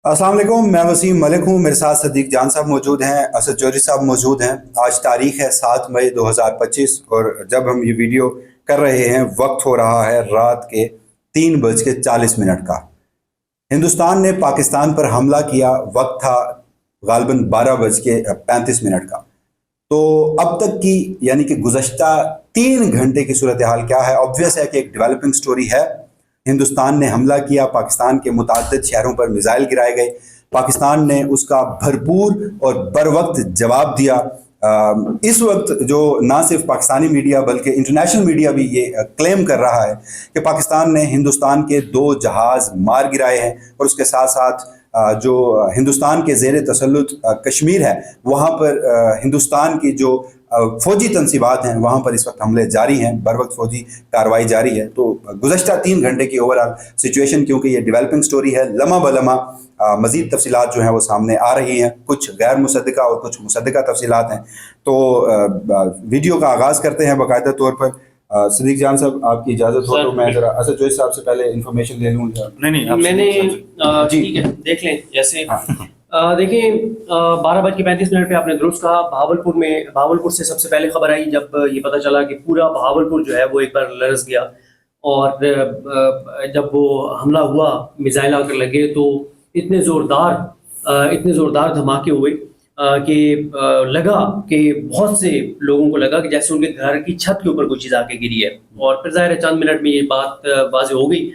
अस्सलाम वालेकुम। मैं वसीम मलिक हूँ। मेरे साथ सदीक जान साहब मौजूद हैं, असद चौधरी साहब मौजूद हैं। आज तारीख है 7 मई 2025 और जब हम ये वीडियो कर रहे हैं वक्त हो रहा है रात के 3:40 का। हिंदुस्तान ने पाकिस्तान पर हमला किया, वक्त था गालिबन 12:35 का। तो अब तक की यानी कि गुज़श्ता 3 घंटे की सूरत हाल क्या है? ऑब्वियस है कि एक डेवलपिंग स्टोरी है। हिंदुस्तान ने हमला किया, पाकिस्तान के मुतअद्दिद शहरों पर मिसाइल गिराए गए, पाकिस्तान ने उसका भरपूर और बर वक्त जवाब दिया। इस वक्त जो ना सिर्फ पाकिस्तानी मीडिया बल्कि इंटरनेशनल मीडिया भी ये क्लेम कर रहा है कि पाकिस्तान ने हिंदुस्तान के 2 जहाज़ मार गिराए हैं और उसके साथ साथ जो हिंदुस्तान के ज़ेर तसल्लुत कश्मीर है वहाँ पर हिंदुस्तान की जो फ़ौजी तनसीबात हैं वहाँ पर इस वक्त हमले जारी हैं, बर वक्त फ़ौजी कार्रवाई जारी है। तो गुज़श्ता 3 घंटे की ओवरऑल सिचुएशन, क्योंकि ये डेवलपिंग स्टोरी है, लम्हा ब लम्हा मज़ीद तफसीलात जो हैं वो सामने आ रही हैं, कुछ गैर मुसद्दका और कुछ मुसद्दका तफसीलात हैं। तो वीडियो का आगाज़ करते हैं बाकायदा तौर पर। सदीक जान साहब, आपकी इजाज़त हो तो मैं ज़रा असद जोशी साहब से पहले इन्फॉर्मेशन ले लूँ। नहीं मैंने ठीक है, देख लें जैसे देखिए 12:35 पे आपने दुरुस्त कहा। भावलपुर से सबसे पहले खबर आई जब ये पता चला कि पूरा भावलपुर जो है वो एक बार लरस गया और जब वो हमला हुआ, मिसाइल आकर लगे तो इतने ज़ोरदार धमाके हुए कि लगा कि बहुत से लोगों को लगा कि जैसे उनके घर की छत के ऊपर कोई चीज़ आके गिरी है। और फिर ज़ाहिर है चंद मिनट में ये बात वाज़ेह हो गई।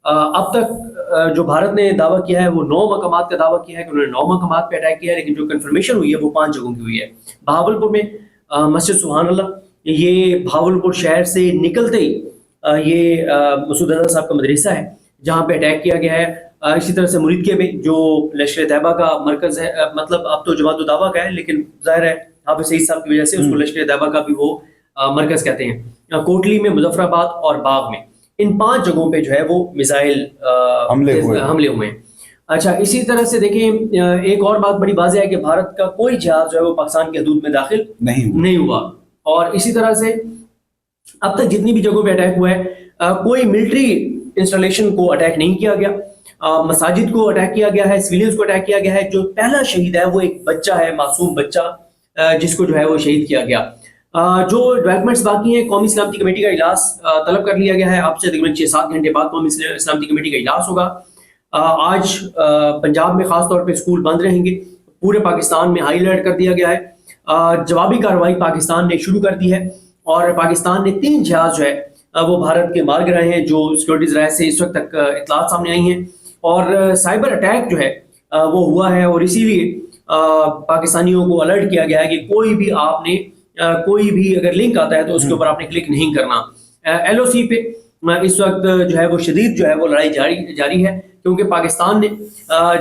अब तक जो भारत ने दावा किया है वो 9 मकामात का दावा किया है कि उन्होंने 9 मकामात पे अटैक किया है, लेकिन जो कन्फर्मेशन हुई है वो 5 जगहों की हुई है। भावलपुर में मस्जिद सुभान अल्लाह, ये भावलपुर शहर से निकलते ही ये मसूद अजहर साहब का मदरसा है जहाँ पे अटैक किया गया है। इसी तरह से मुरीदके में जो लश्कर तैयबा का मरकज़ है, मतलब अब तो जमात दावा का है लेकिन ज़ाहिर है हाफिज़ सईद साहब की वजह से उसको लश्कर तैयबा का भी वो मरकज़ कहते हैं। कोटली में, मुजफ्फराबाद और बाग में, इन 5 जगहों पे जो है वो मिसाइल हमले हुए हैं। अच्छा, इसी तरह से देखें एक और बात बड़ी वाज़ेह है कि भारत का कोई जहाज जो है वो पाकिस्तान की हदूद में दाखिल नहीं हुआ। और इसी तरह से अब तक जितनी भी जगहों पे अटैक हुआ है कोई मिलिट्री इंस्टॉलेशन को अटैक नहीं किया गया, मसाजिद को अटैक किया गया है, सिविलियंस को अटैक किया गया है। जो पहला शहीद है वो एक बच्चा है, मासूम बच्चा जिसको जो है वो शहीद किया गया। जो डेवलपमेंट्स बाकी हैं, कौमी सलामती कमेटी का इजलास तलब कर लिया गया है। आपसे तकरीबन 6-7 घंटे बाद कौमी सलामती कमेटी का इजलास होगा। आज पंजाब में ख़ास तौर पे स्कूल बंद रहेंगे, पूरे पाकिस्तान में हाई अलर्ट कर दिया गया है। जवाबी कार्रवाई पाकिस्तान ने शुरू कर दी है और पाकिस्तान ने 3 जहाज जो है वो भारत के मार गिराए हैं, जो सिक्योरिटीज राय से इस वक्त तक इतलात सामने आई हैं। और साइबर अटैक जो है वो हुआ है और इसीलिए पाकिस्तानियों को अलर्ट किया गया है कि कोई भी अगर लिंक आता है तो उसके ऊपर आपने क्लिक नहीं करना। LOC पे इस वक्त जो है वो शदीद जो है वो लड़ाई जारी है, क्योंकि पाकिस्तान ने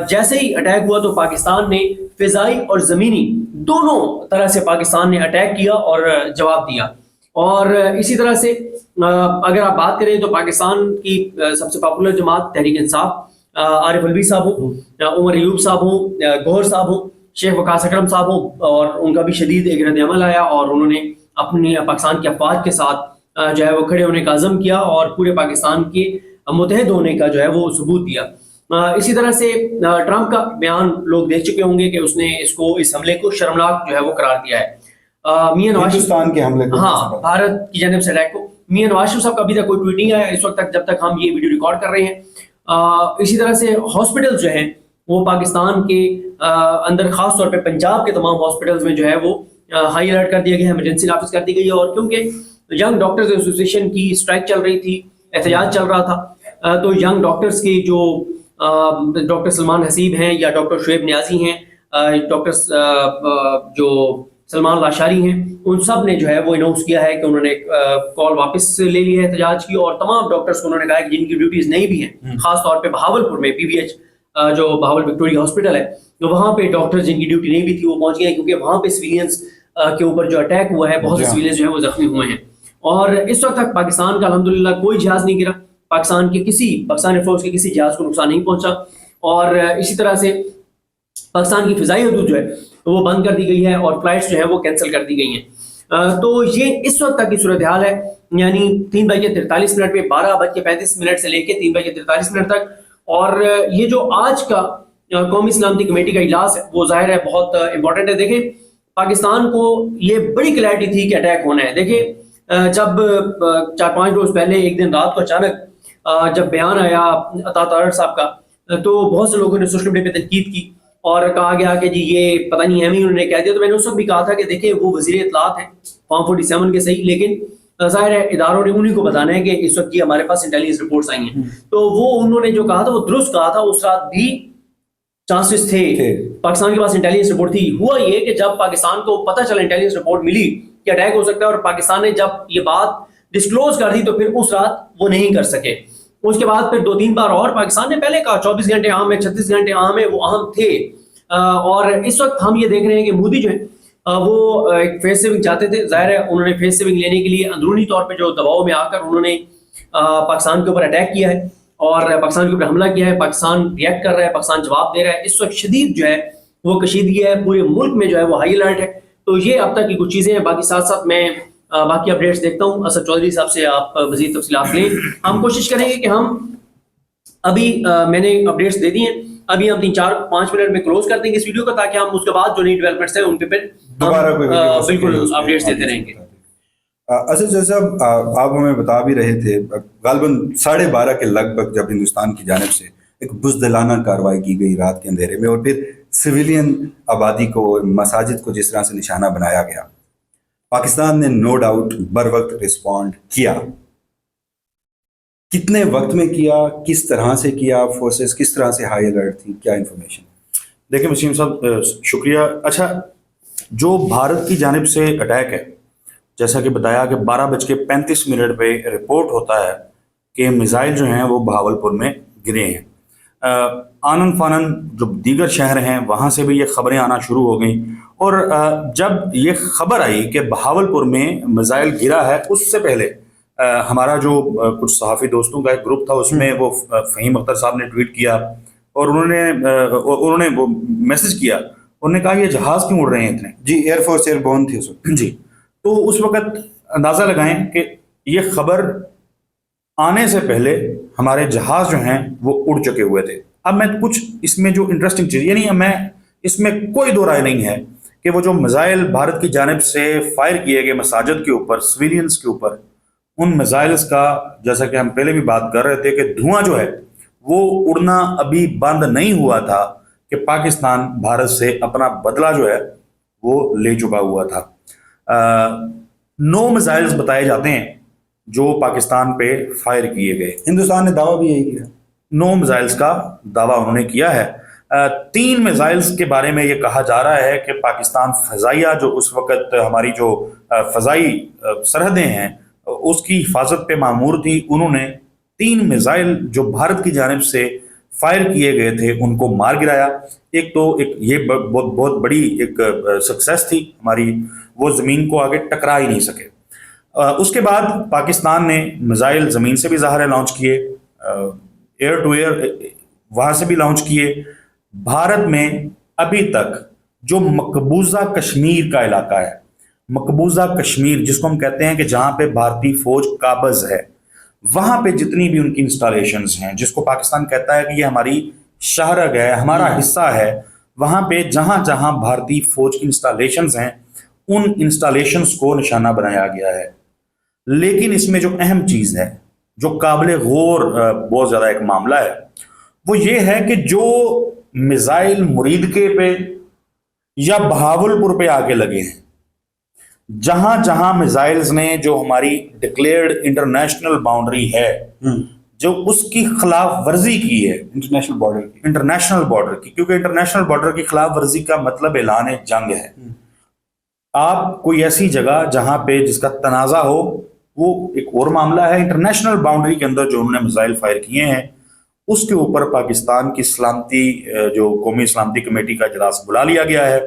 जैसे ही अटैक हुआ तो पाकिस्तान ने फिजाई और ज़मीनी दोनों तरह से पाकिस्तान ने अटैक किया और जवाब दिया। और इसी तरह से अगर आप बात करें तो पाकिस्तान की सबसे पॉपुलर जमात तहरीक इंसाफ, आरिफ अलवी साहब हो, उमर अयूब साहब हो, गौहर साहब हो, शेख वकास अकरम साहब हो, और उनका भी शदीद एक रद्द अमल आया और उन्होंने अपनी पाकिस्तान की अफवाज के साथ जो है वो खड़े होने का अज़म किया और पूरे पाकिस्तान के मुतहद होने का जो है वो सबूत दिया। इसी तरह से ट्रंप का बयान लोग देख चुके होंगे कि उसने इस हमले को शर्मनाक जो है वो करार दिया है। मियां नवाज हिंदुस्तान के हमले को, हाँ, भारत की जानिब से अटैक को। मियां नवाज शरीफ साहब का अभी तक कोई ट्वीट नहीं आया इस वक्त तक, जब तक हम ये वीडियो रिकॉर्ड कर रहे हैं। इसी तरह से हॉस्पिटल्स जो हैं वो पाकिस्तान के अंदर खास तौर पे पंजाब के तमाम हॉस्पिटल्स में जो है वो हाई अलर्ट कर दिया गया है, इमरजेंसी नाफिज कर दी गई है। और क्योंकि यंग डॉक्टर्स एसोसिएशन की स्ट्राइक चल रही थी, एहतजाज चल रहा था, तो यंग डॉक्टर्स की जो डॉक्टर सलमान हसीब हैं या डॉक्टर शुएब न्याजी हैं, डॉक्टर जो सलमान लाशारी हैं, उन सब ने जो है वो अनाउंस किया है कि उन्होंने कॉल वापस ले ली है एहतजाज की। और तमाम डॉक्टर्स को उन्होंने कहा है कि जिनकी ड्यूटीज नहीं भी हैं, खास तौर पे बहावलपुर में PVH जो बहावल विक्टोरिया हॉस्पिटल है, तो वहाँ पे डॉक्टर्स जिनकी ड्यूटी नहीं भी थी वो पहुंच गए, क्योंकि वहाँ पे सिविलियंस के ऊपर जो अटैक हुआ है बहुत से सिविलियंस जो है वो जख्मी हुए हैं। और इस वक्त तक पाकिस्तान का अल्हम्दुलिल्लाह कोई जहाज नहीं गिरा, पाकिस्तान एयरफोर्स के किसी जहाज को नुकसान नहीं पहुंचा। और इसी तरह से पाकिस्तान की फिजाई हदूद जो है वो बंद कर दी गई है और फ्लाइट्स जो है वो कैंसिल कर दी गई हैं। तो ये इस वक्त तक की सूरत हाल है, यानी 3:43 पे 12:35 से लेके 3:43 तक। और ये जो आज का قومی سلامتی کمیٹی کا اجلاس ہے وہ ظاہر ہے بہت امپورٹنٹ ہے. دیکھیں پاکستان کو یہ بڑی کلیئرٹی تھی کہ اٹیک ہونا ہے. دیکھیں جب 4-5 روز پہلے ایک دن رات کو اچانک جب بیان آیا عطا طاہر صاحب کا تو بہت سے لوگوں نے سوشل میڈیا پہ تنقید کی اور کہا گیا کہ جی یہ پتہ نہیں ایم ہی انہوں نے کہہ دیا. تو میں نے اس وقت بھی کہا تھا کہ دیکھیں وہ وزیر اطلاعات ہیں فارم 47 کے صحیح, لیکن ظاہر ہے اداروں نے انہیں کو بتانا ہے کہ اس وقت یہ ہمارے پاس انٹیلیجنس رپورٹس آئی ہیں. تو وہ انہوں نے جو کہا تھا وہ درست کہا تھا. اس رات بھی چانسز تھے, پاکستان کے پاس انٹیلیجنس رپورٹ تھی. ہوا یہ کہ جب پاکستان کو پتہ چلا انٹیلیجنس رپورٹ ملی کہ اٹیک ہو سکتا ہے اور پاکستان نے جب یہ بات ڈسکلوز کر دی تو پھر اس رات وہ نہیں کر سکے. اس کے بعد پھر 2-3 بار اور پاکستان نے پہلے کہا 24 گھنٹے عام ہے, 36 گھنٹے عام ہے, وہ اہم تھے. اور اس وقت ہم یہ دیکھ رہے ہیں کہ مودی جو ہے وہ ایک فیس سیونگ چاہتے تھے. ظاہر ہے انہوں نے فیس سیونگ لینے کے لیے اندرونی طور پہ جو دباؤ میں آ کر انہوں نے پاکستان کے اوپر اٹیک کیا ہے اور پاکستان کے اوپر حملہ کیا ہے. پاکستان ریئیکٹ کر رہا ہے, پاکستان جواب دے رہا ہے. اس وقت شدید جو ہے وہ کشیدگی ہے, پورے ملک میں جو ہے وہ ہائی الرٹ ہے. تو یہ اب تک کی کچھ چیزیں ہیں. باقی ساتھ ساتھ میں باقی اپڈیٹس دیکھتا ہوں. اسد چودھری صاحب سے آپ مزید تفصیلات لیں. ہم کوشش کریں گے کہ ہم ابھی میں نے اپڈیٹس دے دی ہیں, ابھی ہم 3-4-5 منٹ میں کلوز کر دیں گے اس ویڈیو کو تاکہ ہم اس کے بعد جو نئی ڈیولپمنٹس ہیں ان پہ پھر دوبارہ بالکل اپڈیٹس دیتے رہیں گے. اسد صاحب آپ ہمیں بتا بھی رہے تھے غالباً 12:30 کے لگ بھگ جب ہندوستان کی جانب سے ایک بزدلانہ کارروائی کی گئی رات کے اندھیرے میں اور پھر سویلین آبادی کو مساجد کو جس طرح سے نشانہ بنایا گیا, پاکستان نے نو ڈاؤٹ بر وقت رسپونڈ کیا. کتنے وقت میں کیا, کس طرح سے کیا, فورسز کس طرح سے ہائی الرٹ تھی, کیا انفارمیشن؟ دیکھیں وسیم صاحب شکریہ. اچھا جو بھارت کی جانب سے اٹیک ہے جیسا کہ بتایا کہ 12:35 پہ رپورٹ ہوتا ہے کہ میزائل جو ہیں وہ بہاولپور میں گرے ہیں. آنن فانن جو دیگر شہر ہیں وہاں سے بھی یہ خبریں آنا شروع ہو گئیں اور جب یہ خبر آئی کہ بہاولپور میں میزائل گرا ہے اس سے پہلے ہمارا جو کچھ صحافی دوستوں کا ایک گروپ تھا اس میں وہ فہیم اختر صاحب نے ٹویٹ کیا اور انہوں نے وہ میسج کیا, انہوں نے کہا یہ جہاز کیوں اڑ رہے ہیں اتنے. جی ایئر فورس ایئر بورن تھی اس وقت. جی تو اس وقت اندازہ لگائیں کہ یہ خبر آنے سے پہلے ہمارے جہاز جو ہیں وہ اڑ چکے ہوئے تھے. اب میں کچھ اس میں جو انٹرسٹنگ چیز یعنی میں اس میں کوئی دو رائے نہیں ہے کہ وہ جو میزائل بھارت کی جانب سے فائر کیے گئے مساجد کے اوپر, سویلینز کے اوپر, ان میزائلز کا جیسا کہ ہم پہلے بھی بات کر رہے تھے کہ دھواں جو ہے وہ اڑنا ابھی بند نہیں ہوا تھا کہ پاکستان بھارت سے اپنا بدلہ جو ہے وہ لے چکا ہوا تھا. 9 میزائلز بتائے جاتے ہیں جو پاکستان پہ فائر کیے گئے. ہندوستان نے دعویٰ بھی یہی کیا, 9 میزائلز کا دعویٰ انہوں نے کیا ہے. 3 میزائلز کے بارے میں یہ کہا جا رہا ہے کہ پاکستان فضائیہ جو اس وقت ہماری جو فضائی سرحدیں ہیں اس کی حفاظت پہ مامور تھی, انہوں نے 3 میزائل جو بھارت کی جانب سے فائر کیے گئے تھے ان کو مار گرایا. ایک تو یہ بہت بڑی ایک سکسیس تھی ہماری, وہ زمین کو آگے ٹکرا ہی نہیں سکے. اس کے بعد پاکستان نے میزائل زمین سے بھی ظاہر ہے لانچ کیے, ایئر ٹو ایئر وہاں سے بھی لانچ کیے. بھارت میں ابھی تک جو مقبوضہ کشمیر کا علاقہ ہے, مقبوضہ کشمیر جس کو ہم کہتے ہیں کہ جہاں پہ بھارتی فوج قابض ہے, وہاں پہ جتنی بھی ان کی انسٹالیشنز ہیں جس کو پاکستان کہتا ہے کہ یہ ہماری شاہرگ ہے, ہمارا حصہ ہے, وہاں پہ جہاں جہاں بھارتی فوج کی انسٹالیشنز ہیں ان انسٹالیشنز کو نشانہ بنایا گیا ہے. لیکن اس میں جو اہم چیز ہے, جو قابل غور بہت زیادہ ایک معاملہ ہے, وہ یہ ہے کہ جو میزائل مریدکے پہ یا بہاولپور پہ آگے لگے ہیں, جہاں جہاں میزائلز نے جو ہماری ڈکلیئرڈ انٹرنیشنل باؤنڈری ہے جو اس کی خلاف ورزی کی ہے, انٹرنیشنل بارڈر کی, کیونکہ انٹرنیشنل بارڈر کی خلاف ورزی کا مطلب اعلان جنگ ہے. آپ کوئی ایسی جگہ جہاں پہ جس کا تنازع ہو وہ ایک اور معاملہ ہے. انٹرنیشنل باؤنڈری کے اندر جو انہوں نے میزائل فائر کیے ہیں اس کے اوپر پاکستان کی سلامتی جو قومی سلامتی کمیٹی کا اجلاس بلا لیا گیا ہے.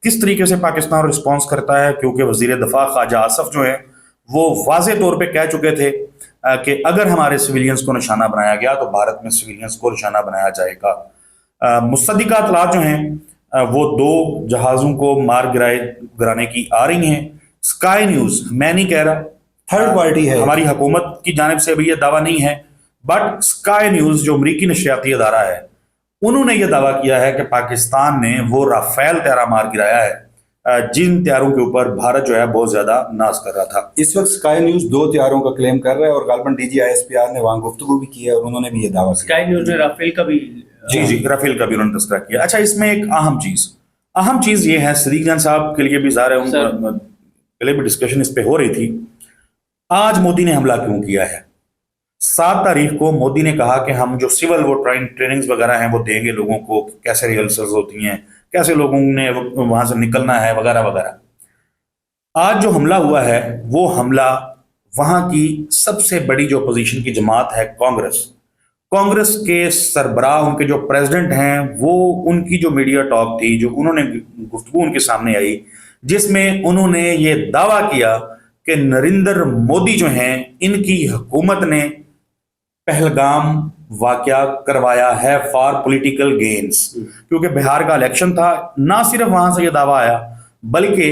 کس طریقے سے پاکستان رسپانس کرتا ہے, کیونکہ وزیر دفاع خواجہ آصف جو ہیں وہ واضح طور پہ کہہ چکے تھے کہ اگر ہمارے سویلینز کو نشانہ بنایا گیا تو بھارت میں سویلینز کو نشانہ بنایا جائے گا. مصدقہ اطلاعات جو ہیں وہ 2 جہازوں کو مار گرانے کی آ رہی ہیں. اسکائی نیوز, میں نہیں کہہ رہا, تھرڈ پارٹی ہے, ہماری حکومت کی جانب سے بھی یہ دعویٰ نہیں ہے, بٹ اسکائی نیوز جو امریکی نشریاتی ادارہ ہے उन्होंने ये दावा किया है कि पाकिस्तान ने वो राफेल तैयारा मार गिराया है जिन तैयारों के ऊपर भारत जो है बहुत ज्यादा नाज कर रहा था। इस वक्त स्काई न्यूज 2 तैयारों का क्लेम कर रहा है और गालबन DGISPR ने वहां गुफ्तगू भी की है और उन्होंने भी ये दावा किया। स्काई न्यूज ने राफेल का भी जी राफेल का भी उन्होंने तस्करा किया। अच्छा, इसमें एक अहम चीज ये है, सदीक जान साहब के लिए भी ज़ाहिर है, उनका पहले भी डिस्कशन इस पे हो रही थी, आज मोदी ने हमला क्यों किया है। 7 तारीख को मोदी ने कहा कि हम जो सिविल वो ट्रेनिंग्स वगैरह हैं वो देंगे लोगों को, कैसे रिहर्सल्स होती हैं, कैसे लोगों ने वहां से निकलना है वगैरह वगैरह। आज जो हमला हुआ है वो हमला वहां की सबसे बड़ी जो अपोजिशन की जमात है कांग्रेस के सरबराह, उनके जो प्रेसिडेंट हैं, वो उनकी जो मीडिया टॉक थी, जो उन्होंने गुफ्तगू उनके सामने आई, जिसमें उन्होंने ये दावा किया कि नरेंद्र मोदी जो हैं इनकी हुकूमत ने पहलगाम वाकया करवाया है फॉर पॉलिटिकल गेन्स। क्योंकि बिहार का इलेक्शन था, ना सिर्फ वहां से ये दावा आया बल्कि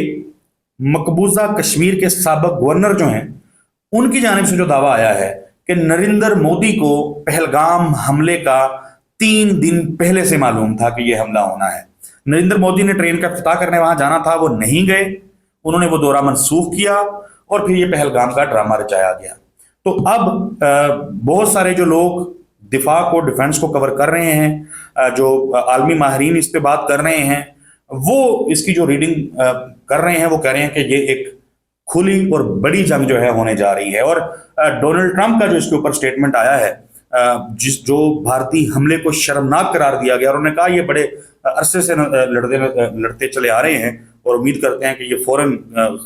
मकबूजा कश्मीर के साबिक गवर्नर जो हैं उनकी जानिब से जो दावा आया है कि नरेंद्र मोदी को पहलगाम हमले का 3 दिन पहले से मालूम था कि यह हमला होना है। नरेंद्र मोदी ने ट्रेन का इफ्तिताह करने वहां जाना था, वो नहीं गए, उन्होंने वो दौरा मनसूख किया और फिर ये पहलगाम का ड्रामा रचाया गया। तो अब बहुत सारे जो लोग दिफा को, डिफेंस को कवर कर रहे हैं, जो आलमी माहिरीन इस पे बात कर रहे हैं, वो इसकी जो रीडिंग कर रहे हैं वो कह रहे हैं कि ये एक खुली और बड़ी जंग जो है होने जा रही है। और डोनाल्ड ट्रंप का जो इसके ऊपर स्टेटमेंट आया है, जो भारतीय हमले को शर्मनाक करार दिया गया, और उन्होंने कहा ये बड़े अरसे से लड़ते चले आ रहे हैं और उम्मीद करते हैं कि ये फौरन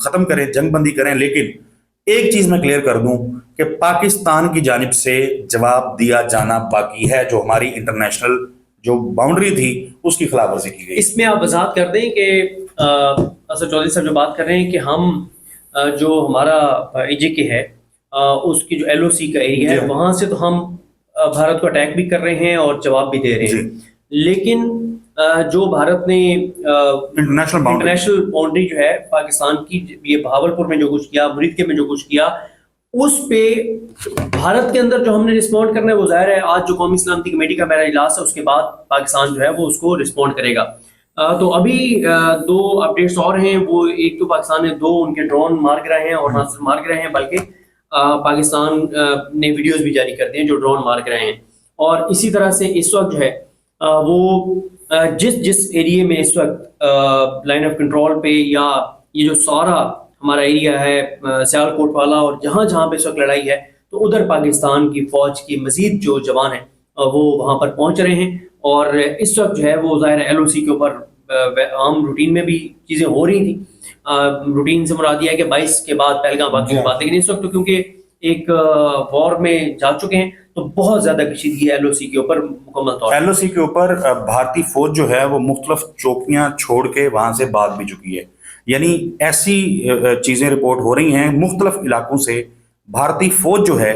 खत्म करें, जंग बंदी करें। लेकिन एक चीज मैं क्लियर कर दूं कि पाकिस्तान की जानिब से जवाब दिया जाना बाकी है, जो हमारी इंटरनेशनल जो बाउंड्री थी उसकी खिलाफवर्जी की गई। इसमें आप वजाहत कर दें कि असद चौधरी साहब जो बात कर रहे हैं कि हम जो हमारा AJK है उसकी जो LOC का एरिया है वहां से तो हम भारत को अटैक भी कर रहे हैं और जवाब भी दे रहे हैं, लेकिन जो भारत ने इंटरनेशनल बाउंड्री जो है पाकिस्तान की, ये बहावलपुर में जो कुछ किया, मुरीदके में जो कुछ किया, उस पे भारत के अंदर जो हमने रिस्पॉन्ड करना है वो जाहिर है आज जो कौमी सलामती कमेटी का मेरा इजलास है उसके बाद पाकिस्तान जो है वो उसको रिस्पॉन्ड करेगा। तो अभी 2 अपडेट्स और हैं, वो एक तो पाकिस्तान ने 2 उनके ड्रोन मार गिराए हैं और ना सिर्फ मार गिराए हैं बल्कि पाकिस्तान ने वीडियोस भी जारी कर दिए हैं जो ड्रोन मार गिराए हैं। और इसी तरह से इस वक्त जो है वो जिस एरिया में इस वक्त लाइन ऑफ कंट्रोल पे या ये जो सारा हमारा एरिया है सियालकोट वाला और जहाँ पे इस वक्त लड़ाई है, तो उधर पाकिस्तान की फौज की मजीद जो जवान हैं वो वहाँ पर पहुँच रहे हैं। और इस वक्त जो है वो ज़ाहिर LOC के ऊपर आम रूटीन में भी चीज़ें हो रही थी। रूटीन से मुराद है कि 22 के बाद पहलगाम बात की बात, लेकिन इस वक्त तो क्योंकि एक वॉर में जा चुके हैं तो बहुत ज्यादा कशीदगी है LOC के ऊपर मुकम्मल तौर पर। LOC के ऊपर भारतीय फौज जो है वो मुख्तलिफ चौकियां छोड़ के वहां से भाग भी चुकी है, यानी ऐसी चीजें रिपोर्ट हो रही हैं मुख्तलिफ इलाकों से भारतीय फौज जो है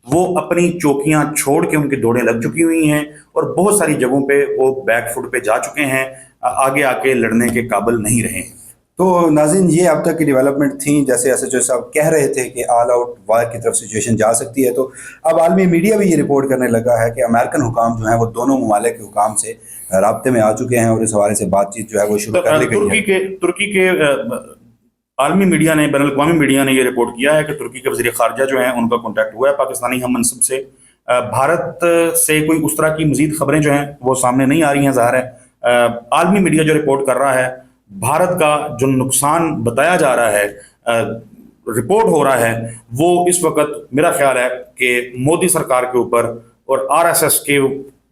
वो अपनी चौकियां छोड़ के उनके दौड़ें लग चुकी हुई हैं और बहुत सारी जगहों पे वो बैकफुट पे जा चुके हैं, आगे आके लड़ने के काबिल नहीं रहे हैं। तो नाज़रीन, ये अब तक की डेवलपमेंट थी। जैसे SHO साहब कह रहे थे कि ऑल आउट वार की तरफ सिचुएशन जा सकती है, तो अब आलमी मीडिया भी ये रिपोर्ट करने लगा है कि अमेरिकन हुकाम जो है वो दोनों ममालिक के हुकाम से राब्ते में आ चुके हैं और इस हवाले से बातचीत जो है वो शुरू कर ली गई है। तुर्की के आलमी मीडिया ने, बैनुल अक़वामी मीडिया ने ये रिपोर्ट किया है कि तुर्की के वज़ीर ख़ारजा जो हैं उनका कॉन्टैक्ट हुआ है पाकिस्तानी हम मनसब से। भारत से कोई उस तरह की मज़ीद खबरें जो हैं वो सामने नहीं आ रही हैं। ज़ाहिर है आलमी मीडिया जो रिपोर्ट कर रहा है, भारत का जो नुकसान बताया जा रहा है, रिपोर्ट हो रहा है, वो इस वक्त मेरा ख्याल है कि मोदी सरकार के ऊपर और RSS के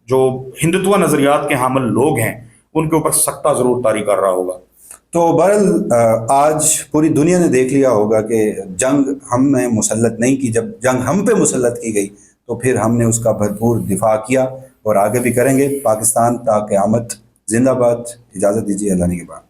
जो हिंदुत्व नज़रियात के हामिल लोग हैं उनके ऊपर सख्ता ज़रूर तारी कर रहा होगा। तो बहरहाल आज पूरी दुनिया ने देख लिया होगा कि जंग हमने मुसल्लत नहीं की, जब जंग हम पे मुसल्लत की गई तो फिर हमने उसका भरपूर दिफा किया और आगे भी करेंगे। पाकिस्तान ता क़यामत जिंदाबाद। इजाज़त दीजिए, अल्लाह के बाद।